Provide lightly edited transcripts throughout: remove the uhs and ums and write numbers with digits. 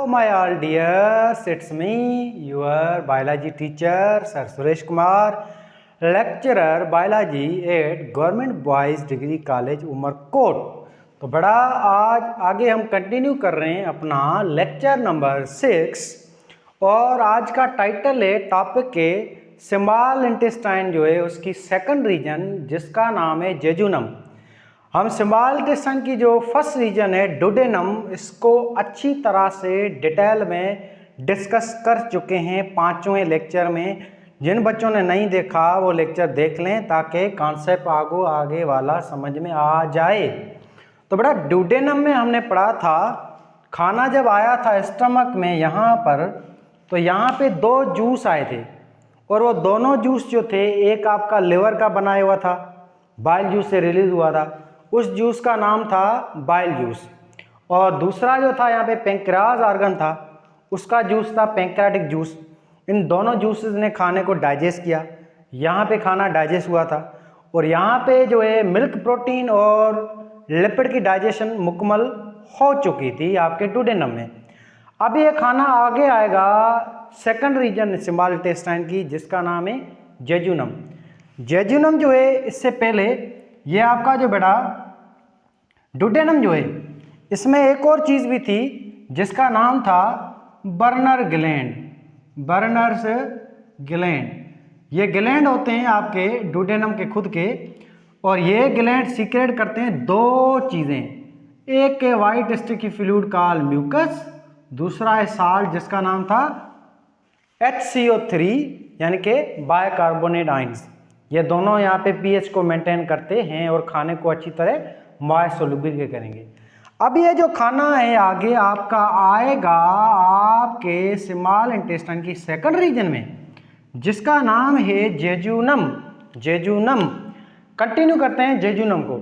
my all dears, it's me, your biology teacher, Sir Suresh Kumar, lecturer biology at Government Boys Degree College, Umarkot. तो बड़ा आज आगे हम continue कर रहे हैं अपना लेक्चर नंबर 6 और आज का टाइटल है टॉपिक के स्मॉल इंटेस्टाइन जो है उसकी सेकंड रीजन जिसका नाम है जेजुनम। हम स्मॉल इंटेस्टाइन की जो फर्स्ट रीजन है डुडेनम, इसको अच्छी तरह से डिटेल में डिस्कस कर चुके हैं 5वें लेक्चर में। जिन बच्चों ने नहीं देखा वो लेक्चर देख लें ताकि कॉन्सेप्ट आगे वाला समझ में आ जाए। तो बड़ा डुडेनम में हमने पढ़ा था खाना जब आया था स्टमक में यहाँ पर, तो यहाँ पे 2 जूस आए थे और वो दोनों जूस जो थे, एक आपका लिवर का बनाया हुआ था, बाइल जूस से रिलीज हुआ था, उस जूस का नाम था बाइल जूस, और दूसरा जो था यहाँ पे पेंक्रियाज ऑर्गन था, उसका जूस था पेंक्रियाटिक जूस। इन दोनों जूसेस ने खाने को डाइजेस्ट किया, यहाँ पे खाना डाइजेस्ट हुआ था और यहाँ पे जो है मिल्क प्रोटीन और लिपिड की डाइजेशन मुकम्मल हो चुकी थी आपके डुडेनम में। अब ये खाना आगे आएगा सेकंड रीजन स्मॉल इंटेस्टाइन की जिसका नाम है जेजुनम। जेजुनम जो है इससे पहले ये आपका जो बेटा डुडेनम जो है इसमें एक और चीज़ भी थी जिसका नाम था बर्नर ग्लैंड, बर्नर्स ग्लैंड। ये ग्लैंड होते हैं आपके डुडेनम के खुद के, और ये ग्लैंड सीक्रेट करते हैं 2 चीज़ें, एक है white sticky fluid called mucus, दूसरा है साल्ट जिसका नाम था HCO3 यानी कि बाइकार्बोनेट आयंस। ये दोनों यहाँ पे pH को मेंटेन करते हैं और खाने को अच्छी तरह मॉइस्ट सॉल्युबल करेंगे। अब ये जो खाना है आगे आपका आएगा आपके स्मॉल इंटेस्टाइन की सेकंड रीजन में जिसका नाम है जेजुनम। जेजुनम कंटिन्यू करते हैं जेजुनम को।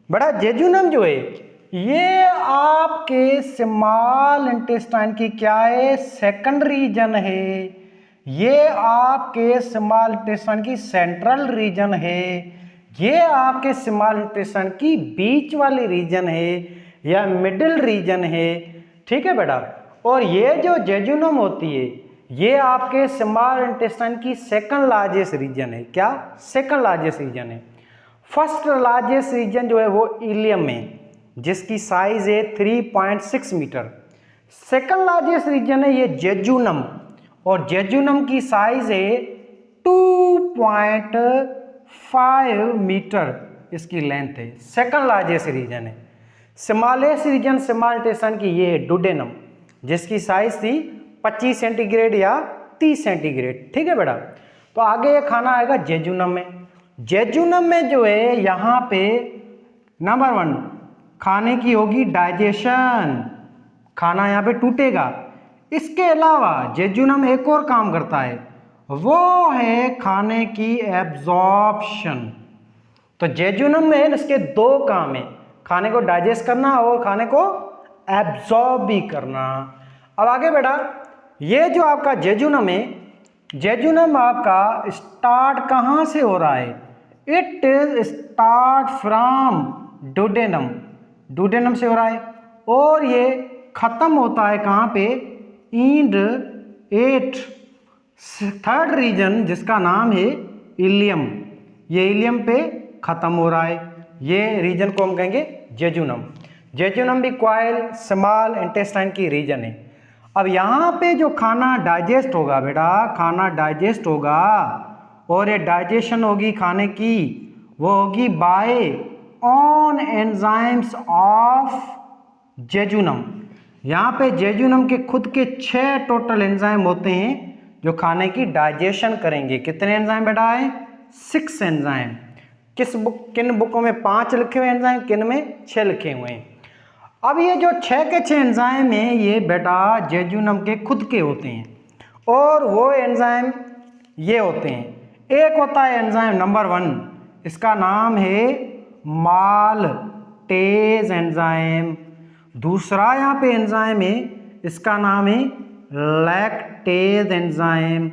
बड़ा जेजुनम जो है ये आपके स्मॉल इंटेस्टाइन की क्या है, सेकंड रीजन है। ये आपके स्मॉल इंटेस्टाइन की सेंट्रल रीजन है, ये आपके स्मॉल इंटेस्टाइन की बीच वाली रीजन है या मिडिल रीजन है, ठीक है बेटा। और ये जो जेजुनम होती है ये आपके स्मॉल इंटेस्टाइन की सेकंड लार्जेस्ट रीजन है। क्या सेकंड लार्जेस्ट रीजन है? फर्स्ट लार्जेस्ट रीजन जो है वो इलियम है जिसकी साइज है 3.6 मीटर। सेकंड लार्जेस्ट रीजन है ये जेजुनम और जेजुनम की साइज है 2.5 मीटर इसकी लेंथ है, सेकंड लार्जेस्ट रीजन है। स्मॉलेस्ट रीजन स्मॉल इंटेस्टाइन की ये है डुडेनम जिसकी साइज थी 25 सेंटीग्रेड या 30 सेंटीग्रेड, ठीक है बेटा। तो आगे ये खाना आएगा जेजुनम में। जेजुनम में जो है यहाँ पे नंबर 1 खाने की होगी डाइजेशन, खाना यहाँ पे टूटेगा। इसके अलावा जेजुनम एक और काम करता है, वो है खाने की एब्जॉर्प्शन। तो जेजुनम में इसके 2 काम है, खाने को डाइजेस्ट करना और खाने को एब्जॉर्ब भी करना। अब आगे बेटा ये जो आपका जेजुनम है, जेजुनम आपका स्टार्ट कहाँ से हो रहा है? It is start from duodenum, duodenum से हो रहा है और ये खत्म होता है कहाँ पे? इंड 8 थर्ड रीजन जिसका नाम है इलियम। ये इलियम पे खत्म हो रहा है, ये रीजन को हम कहेंगे जेजुनम। जेजुनम भी क्वाइल स्मॉल इंटेस्टाइन की रीजन है। अब यहाँ पे जो खाना डाइजेस्ट होगा बेटा, खाना डाइजेस्ट होगा और ये डाइजेशन होगी खाने की, वो होगी by on enzymes of jejunum. यहाँ पे जेजुनम के खुद के 6 टोटल एंजाइम होते हैं जो खाने की डाइजेशन करेंगे। कितने एंजाइम बेटा है? 6 एंजाइम। किन बुकों में 5 लिखे हुए एंजाइम, किन में 6 लिखे हुए हैं। अब ये जो 6 के 6 एंजाइम हैं ये बेटा जेजुनम के खुद के होते हैं और वो एंजाइम ये होते हैं। एक होता है एंजाइम नंबर 1, इसका नाम है माल्टेज एंजाइम। दूसरा यहाँ पे एंजाइम है, इसका नाम है लैक्टेज एंजाइम।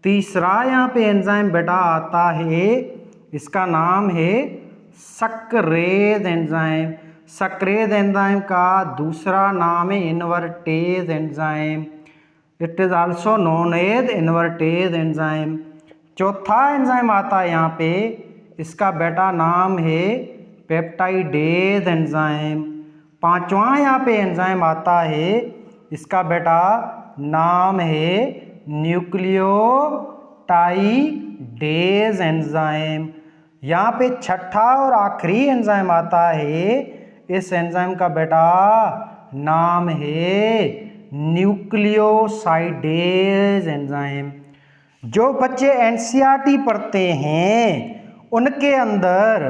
तीसरा यहाँ पे एंजाइम बेटा आता है, इसका नाम है सक्रेज एंजाइम। सक्रेज एंजाइम का दूसरा नाम है invertase enzyme, it is also known as invertase enzyme. चौथा एंजाइम आता है यहाँ पे, इसका बेटा नाम है पेप्टाइडेज एंजाइम। पांचवा यहाँ पे एंजाइम आता है, इसका बेटा नाम है न्यूक्लियोटाइडेज एंजाइम। यहाँ पे छठा और आखिरी एंजाइम आता है, इस एंजाइम का बेटा नाम है न्यूक्लियोसाइडेज एंजाइम। जो बच्चे एनसीईआरटी पढ़ते हैं उनके अंदर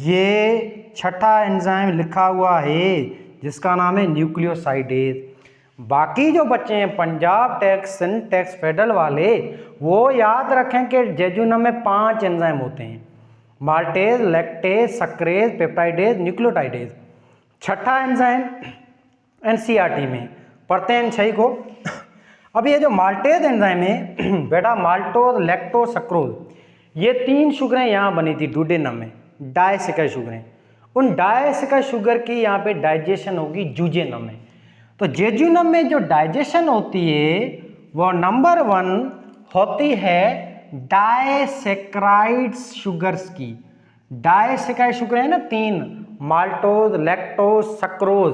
ये छठा एंजाइम लिखा हुआ है जिसका नाम है न्यूक्लियोसाइडेज। बाकी जो बच्चे हैं Punjab text, Sindh text, federal वाले, वो याद रखें कि जेजुनम में 5 एंजाइम होते हैं, माल्टेज, लैक्टेज, सक्रेज, पेप्टाइडेज, न्यूक्लियोटाइडेज। छठा एंजाइम एनसीईआरटी में पढ़ते हैं इन 6 को। अब ये जो माल्टेज एंजाइम है बेटा, माल्टोज, लैक्टोज, सक्रोज, ये 3 शुगरें यहाँ बनी थी डुडेनम में, डायसेकेंड शुगरें। उन डायसेकेंड शुगर की यहाँ पे डाइजेशन होगी जुजेनम में। तो जेजुनम में जो डाइजेशन होती है वो नंबर 1 होती है डायसेक्राइड्स शुगर्स की। डायसेक्राइड शुगर है ना 3, माल्टोज, लैक्टोज, सक्रोज,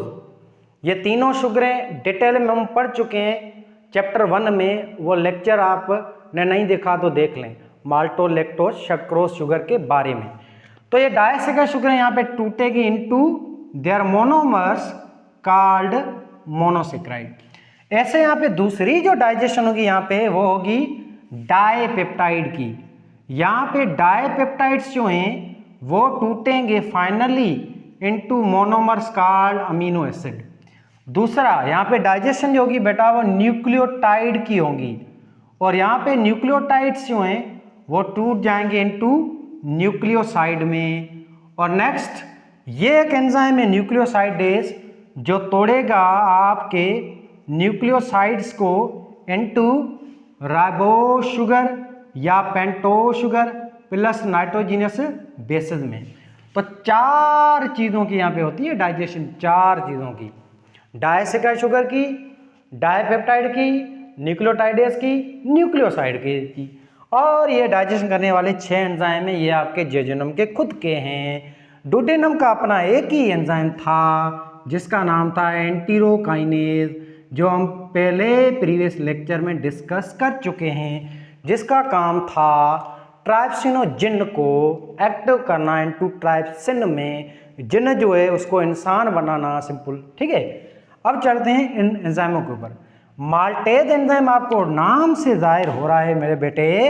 ये तीनों शुगरें डिटेल में हम पढ़ चुके हैं चैप्टर 1 में। वो लेक्चर आपने नहीं देखा तो देख लें, माल्टोज, लैक्टोज, सक्रोज शुगर के बारे में। तो ये डायसेक्राइड शुगर यहाँ पे टूटेगी into their monomers called monosaccharide. ऐसे यहाँ पे दूसरी जो डाइजेशन होगी यहाँ पे वो होगी डाइपेप्टाइड की। यहाँ पे डाइपेप्टाइड्स जो हैं वो टूटेंगे finally into monomers called amino acid. दूसरा यहाँ पे डाइजेशन जो होगी बेटा वो न्यूक्लियोटाइड की होगी, और यहाँ पे न्यूक्लियोटाइड्स जो हैं वो टूट जाएंगे इनटू न्यूक्लियोसाइड में। और नेक्स्ट ये एक एंजाइम है न्यूक्लियोसाइडेज जो तोड़ेगा आपके न्यूक्लियोसाइड्स को इनटू राइबोज शुगर या pentose sugar plus nitrogenous bases में। तो 4 चीज़ों की यहाँ पे होती है डाइजेशन, 4 चीज़ों की, डायसेक्राइड शुगर की, डाइपेप्टाइड की, न्यूक्लियोटाइडेज की, न्यूक्लियोसाइड की। और ये डाइजेशन करने वाले 6 एंजाइम हैं, ये आपके जेजुनम के खुद के हैं। डुडेनम का अपना एक ही एंजाइम था जिसका नाम था एंटीरोकाइनेज, जो हम पहले प्रीवियस लेक्चर में डिस्कस कर चुके हैं, जिसका काम था ट्राइप्सिनोजिन को एक्टिव करना इनटू ट्राइप्सिन में। जिन जो है उसको इंसान बनाना, सिंपल, ठीक है। अब चलते हैं इन एंजाइमों के ऊपर। माल्टेज एंजाइम आपको नाम से जाहिर हो रहा है मेरे बेटे,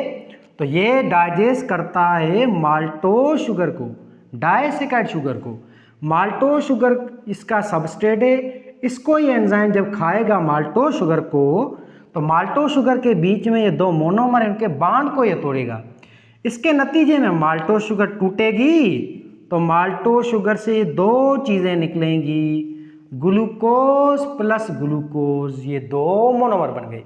तो ये डाइजेस्ट करता है माल्टोज शुगर को, डायसेक्राइड शुगर को। माल्टोज शुगर इसका सबस्ट्रेट है, इसको ये एंजाइम जब खाएगा माल्टोज शुगर को, तो माल्टोज शुगर के बीच में ये 2 मोनोमर इनके बांड को ये तोड़ेगा। इसके नतीजे में माल्टोज शुगर टूटेगी, तो माल्टोज शुगर से 2 चीज़ें निकलेंगी, ग्लूकोज प्लस ग्लूकोज, ये 2 मोनोमर बन गए।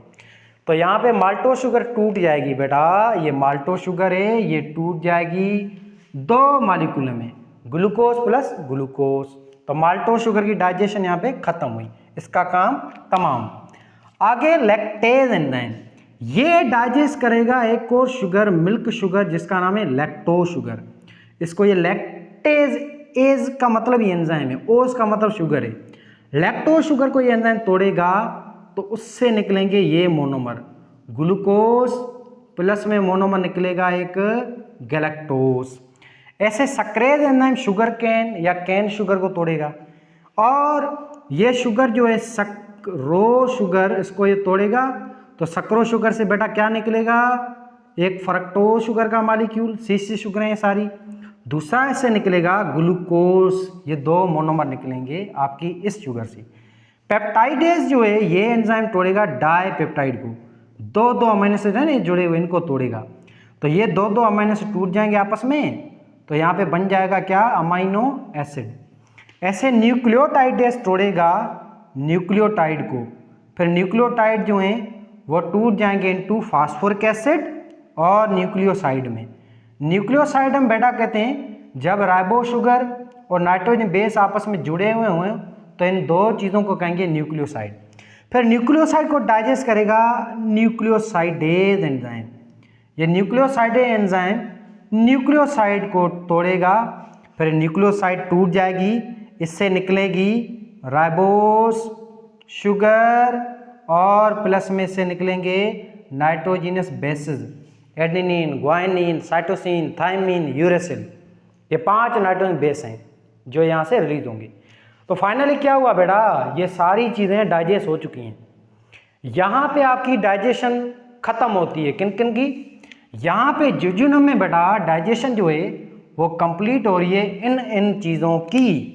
तो यहाँ पे माल्टोज शुगर टूट जाएगी बेटा, ये माल्टोज शुगर है, ये टूट जाएगी 2 मॉलिक्यूल में, ग्लूकोज प्लस ग्लूकोज। तो माल्टोज शुगर की डाइजेशन यहाँ पे खत्म हुई, इसका काम तमाम। आगे लैक्टेज एंजाइम, ये डाइजेस्ट करेगा एक और शुगर, मिल्क शुगर, जिसका नाम है लैक्टोज शुगर। इसको ये लैक्टेज, एज का मतलब ये एंजाइम है, ओज का मतलब शुगर है। लैक्टोज शुगर को ये एंजाइम तोड़ेगा तो उससे निकलेंगे ये मोनोमर, ग्लूकोज प्लस में मोनोमर निकलेगा एक गैलेक्टोज। ऐसे सक्रेज एंजाइम शुगर कैन या कैन शुगर को तोड़ेगा, और ये शुगर जो है सक्रोज शुगर, इसको ये तोड़ेगा तो सक्रोज शुगर से बेटा क्या निकलेगा, एक फ्रक्टोज शुगर का मॉलिक्यूल, सी शुगरें हैं सारी। दूसरा इससे निकलेगा ग्लूकोज, ये 2 मोनोमर निकलेंगे आपकी इस शुगर से। पेप्टाइडेज जो है ये एंजाइम तोड़ेगा डाइपेप्टाइड को, 2 अमीनो एसिड है ना जुड़े हुए, इनको तोड़ेगा। तो ये 2 अमीनो एसिड टूट जाएंगे आपस में, तो यहाँ पे बन जाएगा क्या, अमीनो एसिड। ऐसे न्यूक्लियोटाइडेज तोड़ेगा न्यूक्लियोटाइड को, फिर न्यूक्लियोटाइड जो हैं वो टूट जाएंगे इनटू फास्फोरिक एसिड और न्यूक्लियोसाइड में। न्यूक्लियोसाइड हम बेटा कहते हैं जब राइबो शुगर और नाइट्रोजन बेस आपस में जुड़े हुए हों तो इन दो चीज़ों को कहेंगे न्यूक्लियोसाइड। फिर न्यूक्लियोसाइड को डाइजेस्ट करेगा न्यूक्लियोसाइडेज एंजाइम। ये न्यूक्लियोसाइडेज एंजाइम न्यूक्लियोसाइड को तोड़ेगा, फिर न्यूक्लियोसाइड टूट जाएगी, इससे निकलेगी राइबोस शुगर और प्लस में से निकलेंगे nitrogenous bases, adenine, guanine, cytosine, thymine, uracil. ये 5 नाइट्रोजन बेस हैं जो यहाँ से रिलीज होंगे। तो फाइनली क्या हुआ बेटा, ये सारी चीज़ें डाइजेस्ट हो चुकी हैं। यहाँ पे आपकी डाइजेशन खत्म होती है, किन किन की? यहाँ पे जुजुनम में बेटा डाइजेशन जो है वो कंप्लीट हो रही है इन चीज़ों की।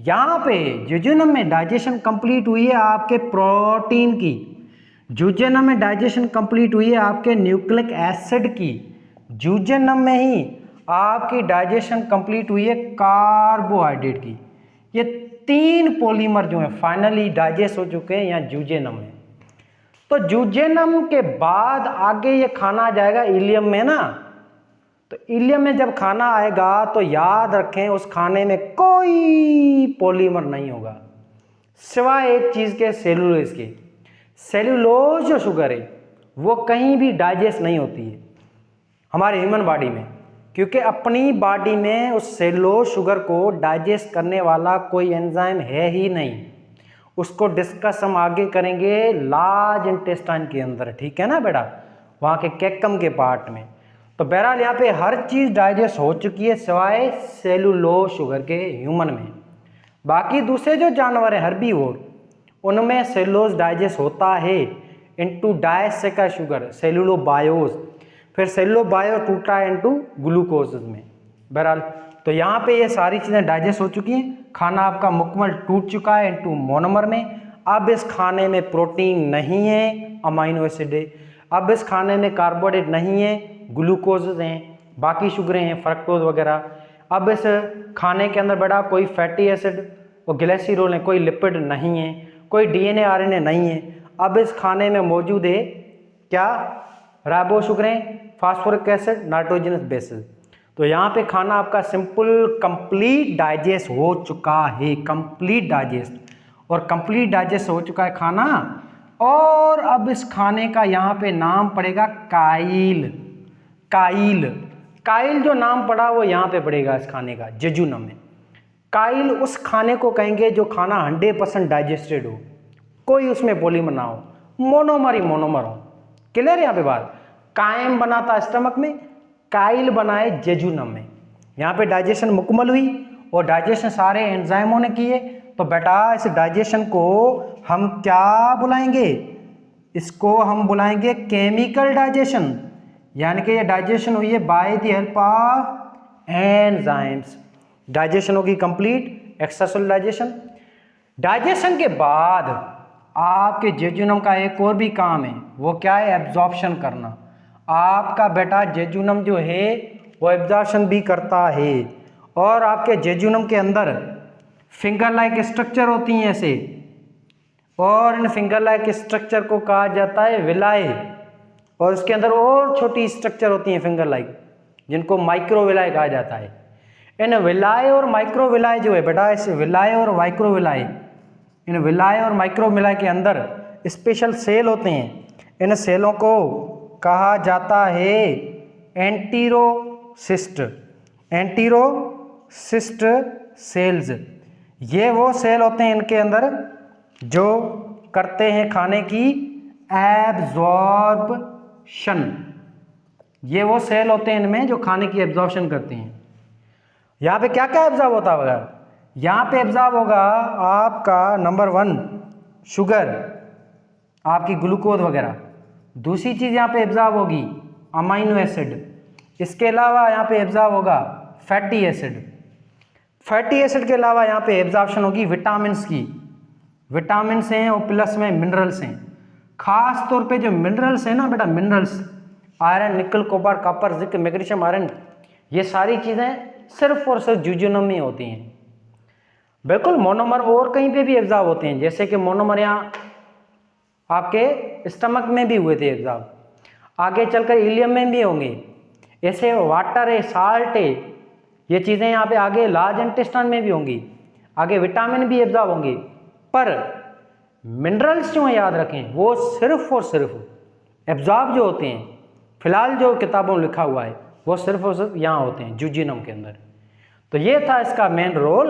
यहाँ पे जुजुनम में डाइजेशन कंप्लीट हुई है आपके प्रोटीन की, जुजुनम में डाइजेशन कंप्लीट हुई है आपके न्यूक्लिक एसिड की, जुजुनम में ही आपकी डाइजेशन कंप्लीट हुई है कार्बोहाइड्रेट की। ये 3 पॉलीमर जो है फाइनली डाइजेस्ट हो चुके हैं यहाँ जुजेनम में। तो जुजेनम के बाद आगे ये खाना जाएगा इलियम में ना, तो इलियम में जब खाना आएगा तो याद रखें उस खाने में कोई पॉलीमर नहीं होगा सिवाय एक चीज़ के, सेलुलोज के। सेलुलोज जो शुगर है वो कहीं भी डाइजेस्ट नहीं होती है हमारे ह्यूमन बॉडी में, क्योंकि अपनी बॉडी में उस सेलुलोज शुगर को डाइजेस्ट करने वाला कोई एंजाइम है ही नहीं। उसको डिस्कस हम आगे करेंगे लार्ज इंटेस्टाइन के अंदर, ठीक है ना बेटा, वहाँ के कैकम के पार्ट में। तो बहरहाल यहाँ पे हर चीज़ डाइजेस्ट हो चुकी है सिवाय सेलुलोज शुगर के ह्यूमन में। बाकी दूसरे जो जानवर हैं हर्बीवोर, उनमें सेलुलोज डाइजेस्ट होता है इनटू डायसेकर शुगर, सेलुलोबायोस, फिर सेलुलोबायो टूटा इनटू ग्लूकोज में। बहरहाल तो यहाँ पे ये सारी चीज़ें डाइजेस्ट हो चुकी हैं, खाना आपका मुकम्मल टूट चुका है इनटू मोनोमर में। अब इस खाने में प्रोटीन नहीं है, अमाइनो एसिड है। अब इस खाने में कार्बोहाइड्रेट नहीं है, ग्लूकोज हैं, बाकी शुगरें हैं, फ्रक्टोज वगैरह। अब इस खाने के अंदर बेटा कोई फैटी एसिड और ग्लिसरॉल है, कोई लिपिड नहीं है, कोई डीएनए आरएनए नहीं है। अब इस खाने में मौजूद है क्या? राइबो शुगरें, फास्फोरिक एसिड, नाइट्रोजनस बेसेस। तो यहाँ पे खाना आपका सिंपल कंप्लीट डाइजेस्ट हो चुका है, कंप्लीट डाइजेस्ट, और कंप्लीट डाइजेस्ट हो चुका है खाना। और अब इस खाने का यहाँ पे नाम पड़ेगा काइल। काइल, काइल जो नाम पड़ा वो यहाँ पे पड़ेगा इस खाने का जेजुनम में। काइल उस खाने को कहेंगे जो खाना 100% डाइजेस्टेड हो, कोई उसमें पॉलीमर ना हो, मोनोमर ही मोनोमर हो। क्लियर है यहाँ पे बात? कायम बना था स्टमक में, काइल बनाए जेजुनम में। यहाँ पे डाइजेशन मुकम्मल हुई और डाइजेशन सारे एंजाइमों ने किए। तो बेटा इस डाइजेशन को हम क्या बुलाएंगे? इसको हम बुलाएंगे केमिकल डाइजेशन, यानी कि ये डाइजेशन हुई है by the help of enzymes. Digestion होगी कंप्लीट, एक्स्ट्रासेलुलर डाइजेशन। डाइजेशन के बाद आपके जेजुनम का एक और भी काम है, वो क्या है? एब्जॉर्प्शन करना। आपका बेटा जेजुनम जो है वो एब्जॉर्प्शन भी करता है, और आपके जेजुनम के अंदर फिंगर लाइक स्ट्रक्चर होती हैं ऐसे, और इन फिंगर लाइक स्ट्रक्चर को कहा जाता है विलाय, और उसके अंदर और छोटी स्ट्रक्चर होती हैं फिंगर लाइक, जिनको माइक्रोविलाय कहा जाता है। इन विलाय और माइक्रोविलाय जो है बेटा, इस विलाय और माइक्रोविलाय, इन विलाय और माइक्रोविलाय के अंदर स्पेशल सेल होते हैं। इन सेलों को कहा जाता है एंटीरोसिस्ट, एंटीरोसिस्ट सेल्स। ये वो सेल होते हैं इनके अंदर जो करते हैं खाने की एब्जॉर्प्शन। ये वो सेल होते हैं इनमें जो खाने की एब्जॉर्प्शन करते हैं। यहाँ पे क्या क्या एब्जॉर्ब होता होगा? यहाँ पे एब्जॉर्ब होगा आपका नंबर 1 शुगर, आपकी ग्लूकोज वगैरह। दूसरी चीज़ यहाँ पे एब्जॉर्ब होगी अमाइनो एसिड। इसके अलावा यहाँ पे एब्जॉर्ब होगा फैटी एसिड। फैटी एसिड के अलावा यहाँ पे एब्जॉर्प्शन होगी विटामिन्स की। विटामिन्स हैं और प्लस में मिनरल्स हैं। खास तौर पे जो मिनरल्स हैं ना बेटा, मिनरल्स आयरन, निकल, कोबार, कॉपर, जिंक, मैग्नीशियम, आयरन, ये सारी चीज़ें सिर्फ और सिर्फ जुजुनम में होती हैं। बिल्कुल मोनोमर और कहीं पे भी एब्जॉर्ब होते हैं, जैसे कि मोनोमर यहाँ आपके स्टमक में भी हुए थे एब्जॉर्ब, आगे चलकर इलियम में भी होंगे। ऐसे वाटर है, साल्ट है, ये चीज़ें यहाँ पे आगे लार्ज इंटेस्टाइन में भी होंगी, आगे विटामिन भी एब्जॉर्ब होंगे, पर मिनरल्स जो है याद रखें वो सिर्फ और सिर्फ एब्जॉर्ब जो होते हैं, फिलहाल जो किताबों में लिखा हुआ है वो सिर्फ और सिर्फ यहाँ होते हैं जुजिनम के अंदर। तो ये था इसका मेन रोल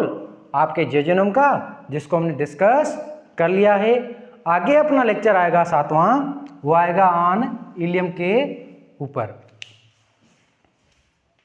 आपके जेजुनम का, जिसको हमने डिस्कस कर लिया है। आगे अपना लेक्चर आएगा 7वां, वो आएगा ऑन इलियम के ऊपर।